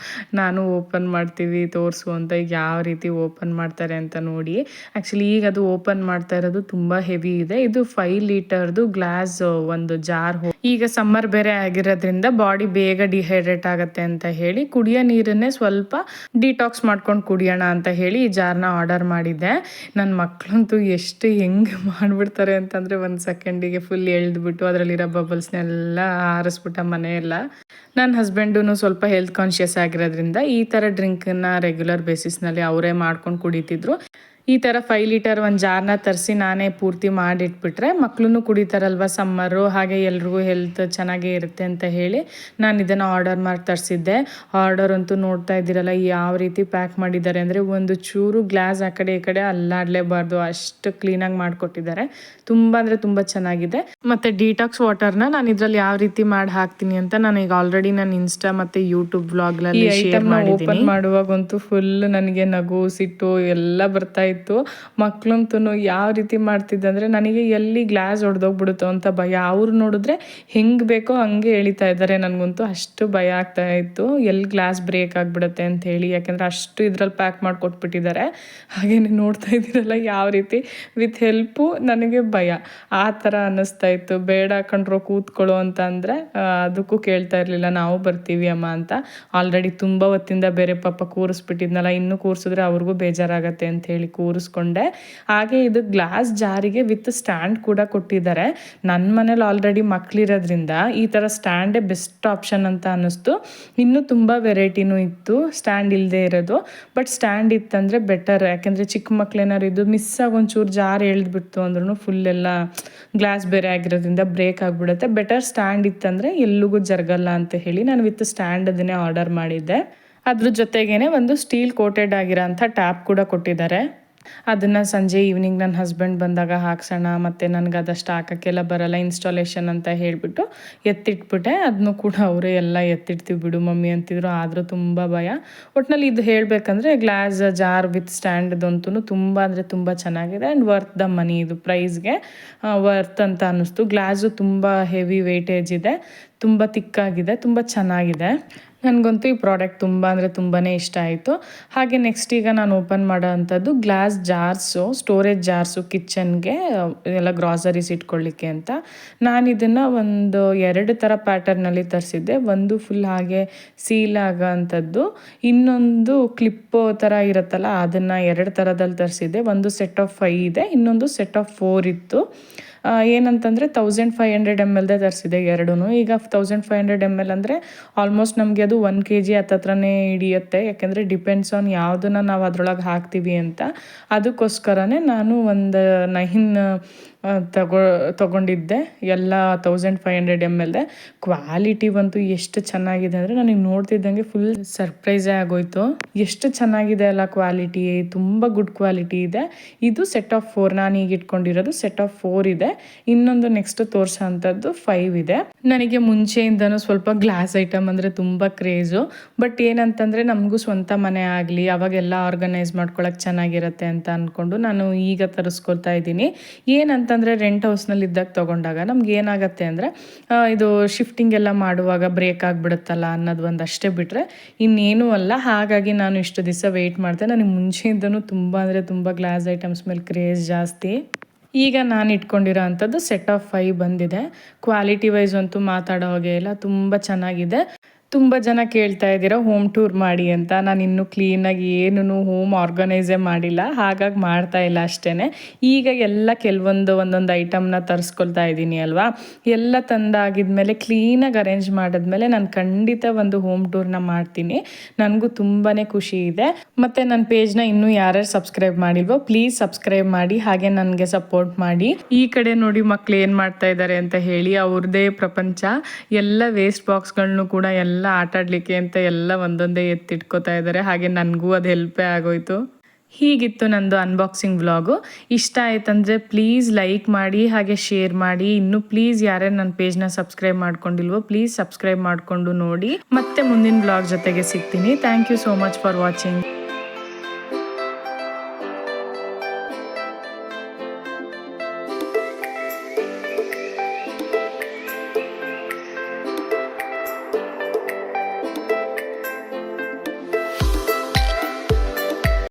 ನಾನು ಓಪನ್ ಮಾಡ್ತೀವಿ ತೋರಿಸು ಅಂತ. ಈಗ ಯಾವ ರೀತಿ ಓಪನ್ ಮಾಡ್ತಾರೆ ಅಂತ ನೋಡಿ. ಆ್ಯಕ್ಚುಲಿ ಈಗ ಅದು ಓಪನ್ ಮಾಡ್ತಾ ಇರೋದು ತುಂಬ ಹೆವಿ ಇದೆ. ಇದು 5 ಲೀಟರ್ದು ಗ್ಲಾಸ್ ಒಂದು ಜಾರ್. ಈಗ ಸಮ್ಮರ್ ಬೇರೆ ಆಗಿರೋದ್ರಿಂದ ಬಾಡಿ ಬೇಗ ಡಿಹೈಡ್ರೇಟ್ ಆಗುತ್ತೆ ಅಂತ ಹೇಳಿ ಕುಡಿಯೋ ನೀರನ್ನೇ ಸ್ವಲ್ಪ ಡಿಟಾಕ್ಸ್ ಮಾಡ್ಕೊಂಡು ಕುಡಿಯೋಣ ಅಂತ ಹೇಳಿ ಈ ಜಾರ್ನ ಆರ್ಡರ್ ಮಾಡಿದ್ದೆ. ನನ್ನ ಮಕ್ಕಳಂತೂ ಎಷ್ಟು ಹೆಂಗೆ ಮಾಡಿಬಿಡ್ತಾರೆ ಅಂತಂದರೆ, ಒಂದು ಸೆಕೆಂಡಿಗೆ ಫುಲ್ ಎಳೆದ್ಬಿಟ್ಟು ಅದರಲ್ಲಿರೋ ಬಬಲ್ಸ್ನೆಲ್ಲ ಹಾರಿಸ್ಬಿಟ್ಟ ಮನೆಯೆಲ್ಲ. ನನ್ನ ಹಸ್ಬೆಂಡು ಸ್ವಲ್ಪ ಹೆಲ್ತ್ ಕಾನ್ಷಿಯಸ್ ಆಗಿರೋದ್ರಿಂದ ಈ ಥರ ಡ್ರಿಂಕನ್ನು ರೆಗ್ಯುಲರ್ ಬೇಸಿಸ್ನಲ್ಲಿ ಅವರೇ ಮಾಡ್ಕೊಂಡು ಕುಡಿತಿದ್ರು. ಈ ಥರ 5 ಲೀಟರ್ ಒಂದು ಜಾರ್ನ ತರಿಸಿ ನಾನೇ ಪೂರ್ತಿ ಮಾಡಿಟ್ಬಿಟ್ರೆ ಮಕ್ಕಳು ಕುಡಿತಾರಲ್ವ ಸಮ್ಮರು, ಹಾಗೆ ಎಲ್ರಿಗೂ ಹೆಲ್ತ್ ಚೆನ್ನಾಗೇ ಇರುತ್ತೆ ಅಂತ ಹೇಳಿ ನಾನು ಇದನ್ನು ಆರ್ಡರ್ ಮಾಡಿ ತರಿಸಿದ್ದೆ. ಆರ್ಡರ್ ಅಂತೂ ನೋಡ್ತಾ ಇದ್ದೀರಲ್ಲ ಯಾವ ರೀತಿ ಪ್ಯಾಕ್ ಮಾಡಿದ್ದಾರೆ ಅಂದರೆ, ಒಂದು ಚೂರು ಗ್ಲಾಸ್ ಆ ಕಡೆ ಈ ಕಡೆ ಅಲ್ಲಾಡಲೇಬಾರ್ದು, ಅಷ್ಟು ಕ್ಲೀನಾಗಿ ಮಾಡಿಕೊಟ್ಟಿದ್ದಾರೆ. ತುಂಬ ಅಂದರೆ ತುಂಬ ಚೆನ್ನಾಗಿದೆ. ಮತ್ತು ಡಿಟಾಕ್ಸ್ ವಾಟರ್ನ ನಾನು ಇದರಲ್ಲಿ ಯಾವ ರೀತಿ ಮಾಡಿ ಹಾಕ್ತೀನಿ ಅಂತ ನಾನು ಈಗ ಆಲ್ರೆಡಿ ನಾನು ಇನ್ಸ್ಟಾ ಮತ್ತು ಯೂಟ್ಯೂಬ್ ವ್ಲಾಗ್ನಲ್ಲಿ ಶೇರ್ ಮಾಡಿದ್ದೀನಿ. ಓಪನ್ ಮಾಡುವಾಗಂತೂ ಫುಲ್ ನನಗೆ ನಗು ಸಿಟ್ಟು ಎಲ್ಲ ಬರ್ತಾ ಇತ್ತು. ಮಕ್ಕಳಂತೂ ಯಾವ ರೀತಿ ಮಾಡ್ತಿದ್ದೆ ಅಂದರೆ, ನನಗೆ ಎಲ್ಲಿ ಗ್ಲಾಸ್ ಹೊಡೆದೋಗ್ಬಿಡುತ್ತೋ ಅಂತ ಭಯ. ಅವ್ರು ನೋಡಿದ್ರೆ ಹೆಂಗೆ ಬೇಕೋ ಹಂಗೆ ಎಳಿತಾ ಇದ್ದಾರೆ. ನನಗಂತೂ ಅಷ್ಟು ಭಯ ಆಗ್ತಾ ಇತ್ತು, ಎಲ್ಲಿ ಗ್ಲಾಸ್ ಬ್ರೇಕ್ ಆಗಿಬಿಡುತ್ತೆ ಅಂತ ಹೇಳಿ. ಯಾಕೆಂದರೆ ಅಷ್ಟು ಇದ್ರಲ್ಲಿ ಪ್ಯಾಕ್ ಮಾಡಿಕೊಟ್ಬಿಟ್ಟಿದ್ದಾರೆ. ಹಾಗೇನೆ ನೋಡ್ತಾ ಇದ್ದೀರಲ್ಲ ಯಾವ ರೀತಿ ವಿತ್ ಹೆಲ್ಪು. ನನಗೆ ಭಯ ಆ ಥರ ಅನ್ನಿಸ್ತಾ ಇತ್ತು. ಬೇಡ ಕಣ್ರೋ ಕೂತ್ಕೊಳ್ಳೋ ಅಂತ ಅಂದರೆ ಅದಕ್ಕೂ ಕೇಳ್ತಾ ಇರಲಿಲ್ಲ, ನಾವು ಬರ್ತೀವಿ ಅಮ್ಮ ಅಂತ. ಆಲ್ರೆಡಿ ತುಂಬ ಹೊತ್ತಿಂದ ಬೇರೆ ಪಾಪ ಕೂರಿಸ್ಬಿಟ್ಟಿದ್ನಲ್ಲ, ಇನ್ನೂ ಕೂರಿಸಿದ್ರೆ ಅವ್ರಿಗೂ ಬೇಜಾರಾಗತ್ತೆ ಅಂತ ಹೇಳಿ ಕೂರಿಸ್ಕೊಂಡೆ. ಹಾಗೆ ಇದು ಗ್ಲಾಸ್ ಜಾರಿಗೆ ವಿತ್ ಸ್ಟ್ಯಾಂಡ್ ಕೂಡ ಕೊಟ್ಟಿದ್ದಾರೆ. ನನ್ನ ಮನೇಲಿ ಆಲ್ರೆಡಿ ಮಕ್ಕಳಿರೋದ್ರಿಂದ ಈ ಥರ ಸ್ಟ್ಯಾಂಡೇ ಬೆಸ್ಟ್ ಆಪ್ಷನ್ ಅಂತ ಅನ್ನಿಸ್ತು. ಇನ್ನೂ ತುಂಬ ವೆರೈಟಿನೂ ಇತ್ತು ಸ್ಟ್ಯಾಂಡ್ ಇಲ್ಲದೆ ಇರೋದು. ಬಟ್ ಸ್ಟ್ಯಾಂಡ್ ಇತ್ತಂದರೆ ಬೆಟರ್, ಯಾಕೆಂದರೆ ಚಿಕ್ಕ ಮಕ್ಕಳೇನಾದ್ರು ಇದು ಮಿಸ್ ಆಗಿ ಒಂಚೂರು ಜಾರ್ ಎಳೆದ್ಬಿಡ್ತು ಅಂದ್ರೂ ಫುಲ್ ಎಲ್ಲ ಗ್ಲಾಸ್ ಬೇರೆ ಆಗಿರೋದ್ರಿಂದ ಬ್ರೇಕ್ ಆಗಿಬಿಡುತ್ತೆ. ಬೆಟರ್ ಸ್ಟ್ಯಾಂಡ್ ಇತ್ತಂದರೆ ಎಲ್ಲಿಗೂ ಜರಗಲ್ಲ ಅಂತ ಹೇಳಿ ನಾನು ವಿತ್ ಸ್ಟ್ಯಾಂಡ್ ಅದನ್ನೇ ಆರ್ಡರ್ ಮಾಡಿದ್ದೆ. ಅದ್ರ ಜೊತೆಗೇ ಒಂದು ಸ್ಟೀಲ್ ಕೋಟೆಡ್ ಆಗಿರೋ ಅಂಥ ಟ್ಯಾಪ್ ಕೂಡ ಕೊಟ್ಟಿದ್ದಾರೆ. ಅದನ್ನು ಸಂಜೆ ಈವ್ನಿಂಗ್ ನನ್ನ ಹಸ್ಬೆಂಡ್ ಬಂದಾಗ ಹಾಕ್ಸೋಣ, ಮತ್ತು ನನಗೆ ಅದಷ್ಟು ಹಾಕೋಕ್ಕೆಲ್ಲ ಬರೋಲ್ಲ ಇನ್ಸ್ಟಾಲೇಷನ್ ಅಂತ ಹೇಳಿಬಿಟ್ಟು ಎತ್ತಿಟ್ಬಿಟ್ಟೆ. ಅದನ್ನು ಕೂಡ ಅವರೇ ಎಲ್ಲ ಎತ್ತಿಡ್ತೀವಿ ಬಿಡು ಮಮ್ಮಿ ಅಂತಿದ್ರು. ಆದರೂ ತುಂಬ ಭಯ. ಒಟ್ಟಿನಲ್ಲಿ ಇದು ಹೇಳಬೇಕಂದ್ರೆ ಗ್ಲಾಸ್ ಜಾರ್ ವಿತ್ ಸ್ಟ್ಯಾಂಡ್ದಂತೂ ತುಂಬ ಅಂದರೆ ತುಂಬ ಚೆನ್ನಾಗಿದೆ ಆ್ಯಂಡ್ ವರ್ತ್ ದ ಮನಿ. ಇದು ಪ್ರೈಸ್ಗೆ ವರ್ತ್ ಅಂತ ಅನ್ನಿಸ್ತು. ಗ್ಲಾಸು ತುಂಬ ಹೆವಿ ವೇಟೇಜ್ ಇದೆ, ತುಂಬ ತಿಕ್ಕಾಗಿದೆ, ತುಂಬ ಚೆನ್ನಾಗಿದೆ. ನನಗಂತೂ ಈ ಪ್ರಾಡಕ್ಟ್ ತುಂಬ ಅಂದರೆ ತುಂಬಾ ಇಷ್ಟ ಆಯಿತು. ಹಾಗೆ ನೆಕ್ಸ್ಟ್ ಈಗ ನಾನು ಓಪನ್ ಮಾಡೋ ಅಂಥದ್ದು ಗ್ಲಾಸ್ ಜಾರ್ಸು, ಸ್ಟೋರೇಜ್ ಜಾರ್ಸು ಕಿಚನ್ಗೆ ಎಲ್ಲ ಗ್ರಾಸರೀಸ್ ಇಟ್ಕೊಳ್ಳಿಕ್ಕೆ ಅಂತ. ನಾನು ಇದನ್ನು ಒಂದು 2 ಥರ ಪ್ಯಾಟರ್ನಲ್ಲಿ ತರಿಸಿದ್ದೆ. ಒಂದು ಫುಲ್ ಹಾಗೆ ಸೀಲ್ ಆಗೋ ಅಂಥದ್ದು, ಇನ್ನೊಂದು ಕ್ಲಿಪ್ ಥರ ಇರುತ್ತಲ್ಲ ಅದನ್ನು 2 ಥರದಲ್ಲಿ ತರಿಸಿದ್ದೆ. ಒಂದು ಸೆಟ್ ಆಫ್ 5 ಇದೆ, ಇನ್ನೊಂದು ಸೆಟ್ ಆಫ್ 4 ಇತ್ತು. ಏನಂತಂದರೆ 1500 ml ತರಿಸಿದೆ ಎರಡೂ. ಈಗ 1500 ml ಅಂದರೆ ಆಲ್ಮೋಸ್ಟ್ ನಮಗೆ ಅದು 1 kg ಹತ್ರನೇ ಹಿಡಿಯುತ್ತೆ. ಯಾಕೆಂದರೆ ಡಿಪೆಂಡ್ಸ್ ಆನ್ ಯಾವುದನ್ನು ನಾವು ಅದರೊಳಗೆ ಹಾಕ್ತೀವಿ ಅಂತ. ಅದಕ್ಕೋಸ್ಕರನೇ ನಾನು ಒಂದು 9 ತಗೊಂಡಿದ್ದೆ ಎಲ್ಲ 1500 ml. ಕ್ವಾಲಿಟಿ ಬಂತು ಎಷ್ಟು ಚೆನ್ನಾಗಿದೆ ಅಂದರೆ ನನಗೆ ನೋಡ್ತಿದ್ದಂಗೆ ಫುಲ್ ಸರ್ಪ್ರೈಸೇ ಆಗೋಯ್ತು. ಎಷ್ಟು ಚೆನ್ನಾಗಿದೆ ಅಲ್ಲ ಕ್ವಾಲಿಟಿ, ತುಂಬ ಗುಡ್ ಕ್ವಾಲಿಟಿ ಇದೆ. ಇದು ಸೆಟ್ ಆಫ್ 4, ನಾನು ಈಗ ಇಟ್ಕೊಂಡಿರೋದು ಸೆಟ್ ಆಫ್ 4 ಇದೆ. ಇನ್ನೊಂದು ನೆಕ್ಸ್ಟ್ ತೋರಿಸೋ ಅಂಥದ್ದು 5 ಇದೆ. ನನಗೆ ಮುಂಚೆಯಿಂದನೂ ಸ್ವಲ್ಪ ಗ್ಲಾಸ್ ಐಟಮ್ ಅಂದರೆ ತುಂಬ ಕ್ರೇಜು. ಬಟ್ ಏನಂತಂದರೆ ನಮಗೂ ಸ್ವಂತ ಮನೆ ಆಗಲಿ, ಅವಾಗೆಲ್ಲ ಆರ್ಗನೈಸ್ ಮಾಡ್ಕೊಳಕ್ಕೆ ಚೆನ್ನಾಗಿರುತ್ತೆ ಅಂತ ಅಂದ್ಕೊಂಡು ನಾನು ಈಗ ತರಿಸ್ಕೊಳ್ತಾ ಇದ್ದೀನಿ. ಏನಂತಂದರೆ ರೆಂಟ್ ಹೌಸ್ನಲ್ಲಿ ಇದ್ದಾಗ ತೊಗೊಂಡಾಗ ನಮ್ಗೆ ಏನಾಗುತ್ತೆ ಅಂದರೆ ಇದು ಶಿಫ್ಟಿಂಗ್ ಎಲ್ಲ ಮಾಡುವಾಗ ಬ್ರೇಕ್ ಆಗಿಬಿಡುತ್ತಲ್ಲ ಅನ್ನೋದು ಒಂದು ಅಷ್ಟೇ ಬಿಟ್ಟರೆ ಇನ್ನೇನೂ ಅಲ್ಲ. ಹಾಗಾಗಿ ನಾನು ಇಷ್ಟು ದಿವಸ ವೆಯ್ಟ್ ಮಾಡ್ದೆ. ನನಗೆ ಮುಂಚೆಯಿಂದನೂ ತುಂಬ ಅಂದರೆ ತುಂಬ ಗ್ಲಾಸ್ ಐಟಮ್ಸ್ ಮೇಲೆ ಕ್ರೇಜ್ ಜಾಸ್ತಿ. ಈಗ ನಾನು ಇಟ್ಕೊಂಡಿರೋ ಅಂಥದ್ದು ಸೆಟ್ ಆಫ್ 5 ಬಂದಿದೆ. ಕ್ವಾಲಿಟಿ ವೈಸ್ ಅಂತೂ ಮಾತಾಡೋ ಹಾಗೆ ಇಲ್ಲ, ತುಂಬ ಚೆನ್ನಾಗಿದೆ. ತುಂಬ ಜನ ಕೇಳ್ತಾ ಇದ್ದೀರಾ ಹೋಮ್ ಟೂರ್ ಮಾಡಿ ಅಂತ. ನಾನು ಇನ್ನೂ ಕ್ಲೀನಾಗಿ ಏನೂ ಹೋಮ್ ಆರ್ಗನೈಸೇ ಮಾಡಿಲ್ಲ, ಹಾಗಾಗಿ ಮಾಡ್ತಾ ಇಲ್ಲ ಅಷ್ಟೇ. ಈಗ ಎಲ್ಲ ಒಂದೊಂದು ಐಟಮ್ನ ತರಿಸ್ಕೊಳ್ತಾ ಇದ್ದೀನಿ ಅಲ್ವಾ. ಎಲ್ಲ ತಂದಾಗಿದ್ಮೇಲೆ ಕ್ಲೀನಾಗಿ ಅರೇಂಜ್ ಮಾಡಿದ್ಮೇಲೆ ನಾನು ಖಂಡಿತ ಒಂದು ಹೋಮ್ ಟೂರ್ನ ಮಾಡ್ತೀನಿ. ನನಗೂ ತುಂಬಾ ಖುಷಿ ಇದೆ. ಮತ್ತು ನನ್ನ ಪೇಜ್ನ ಇನ್ನೂ ಯಾರ್ಯಾರು ಸಬ್ಸ್ಕ್ರೈಬ್ ಮಾಡಿಲ್ವೋ ಪ್ಲೀಸ್ ಸಬ್ಸ್ಕ್ರೈಬ್ ಮಾಡಿ, ಹಾಗೆ ನನಗೆ ಸಪೋರ್ಟ್ ಮಾಡಿ. ಈ ಕಡೆ ನೋಡಿ ಮಕ್ಳು ಏನು ಮಾಡ್ತಾ ಇದ್ದಾರೆ ಅಂತ ಹೇಳಿ, ಅವ್ರದ್ದೇ ಪ್ರಪಂಚ. ಎಲ್ಲ ವೇಸ್ಟ್ ಬಾಕ್ಸ್ಗಳನ್ನು ಕೂಡ ಎಲ್ಲ ಆಟಾಡಲಿಕ್ಕೆ ಅಂತ ಎಲ್ಲ ಒಂದೊಂದೇ ಎತ್ತಿಟ್ಕೋತಾ ಇದ್ದಾರೆ. ಹಾಗೆ ನನಗೂ ಅದು ಹೆಲ್ಪೇ ಆಗೋಯ್ತು. ಹೀಗಿತ್ತು ನಂದು ಅನ್ಬಾಕ್ಸಿಂಗ್ ವ್ಲಾಗು. ಇಷ್ಟ ಆಯ್ತಂದರೆ ಪ್ಲೀಸ್ ಲೈಕ್ ಮಾಡಿ, ಹಾಗೆ ಶೇರ್ ಮಾಡಿ. ಇನ್ನು ಪ್ಲೀಸ್ ಯಾರ್ಯಾರು ನನ್ನ ಪೇಜ್ನ ಸಬ್ಸ್ಕ್ರೈಬ್ ಮಾಡ್ಕೊಂಡಿಲ್ವೋ ಪ್ಲೀಸ್ ಸಬ್ಸ್ಕ್ರೈಬ್ ಮಾಡಿಕೊಂಡು ನೋಡಿ. ಮತ್ತೆ ಮುಂದಿನ ವ್ಲಾಗ್ ಜೊತೆಗೆ ಸಿಗ್ತೀನಿ. Thank you so much for watching.